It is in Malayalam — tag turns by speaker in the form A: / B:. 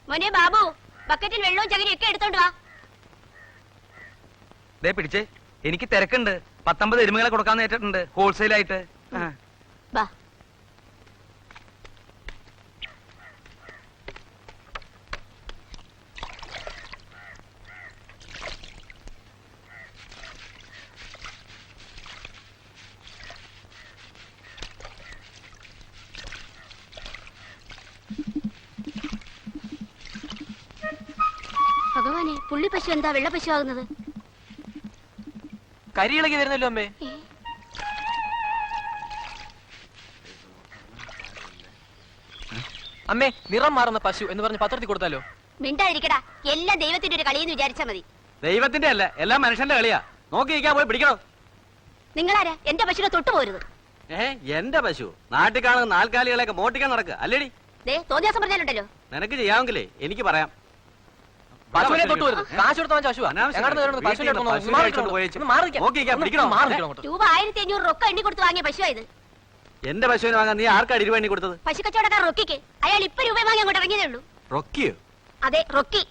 A: മോനെ ബാബു, ബക്കറ്റിൽ വെള്ളവും ചകിരിയും ഒക്കെ എടുത്തോണ്ട് വാ.
B: ദേ പിടിച്ചേ, എനിക്ക് തിരക്കുണ്ട്. 19 എരുമകളെ കൊടുക്കാന്ന് ഏറ്റിട്ടുണ്ട് ഹോൾസെയിൽ ആയിട്ട്.
A: വാ. ഭഗവാനെ, പുള്ളി പശു എന്താ വെള്ള പശു ആകുന്നത്?
C: കരിയിളകി വരുന്നല്ലോ അമ്മേ. അമ്മേ, നിറം മാറുന്ന പശു എന്ന് പറഞ്ഞ് പത്രത്തിൽ കൊടുത്താലോ?
A: മിണ്ടാതിരിക്കടാ, എല്ലാം ദൈവത്തിന്റെ ഒരു കളിയെന്ന് വിചാരിച്ചാ മതി.
B: ദൈവത്തിന്റെ അല്ല, എല്ലാം മനുഷ്യന്റെ കളിയാ. നോക്കിയിരിക്കാൻ പോയി പിടിക്കണോ?
A: നിങ്ങളാരാ എന്റെ പശുവിനെ തൊട്ടു പോരുത്.
B: എന്റെ പശു നാട്ടിൽ കാണുന്ന നാൽക്കാലികളെയൊക്കെ മോട്ടിക്കാൻ നടക്കുക അല്ലേടി?
A: തോന്നിയാസം പറഞ്ഞാലുണ്ടല്ലോ.
B: നിനക്ക് ചെയ്യാമെങ്കിലേ എനിക്ക് പറയാം.
C: പശുവിനെ തൊട്ട് വരുത്. കാശ് കൊടുത്ത പശുവാ.
A: രൂപ 1500 റൊക്ക എണ്ണി കൊടുത്ത് വാങ്ങിയ പശുവാ ഇത്.
B: എന്റെ പശുവിനെ വാങ്ങാൻ നീ ആർക്കാണ് 20 എണ്ണി കൊടുത്തത്?
A: പശു കച്ചവടക്കാർ റൊക്കിക്ക്. അയാൾ ഇപ്പൊ രൂപ വാങ്ങി അങ്ങോട്ട് ഇറങ്ങിയതേ ഉള്ളൂ.
B: റൊക്കിയോ?
A: അതെ, റൊക്കി.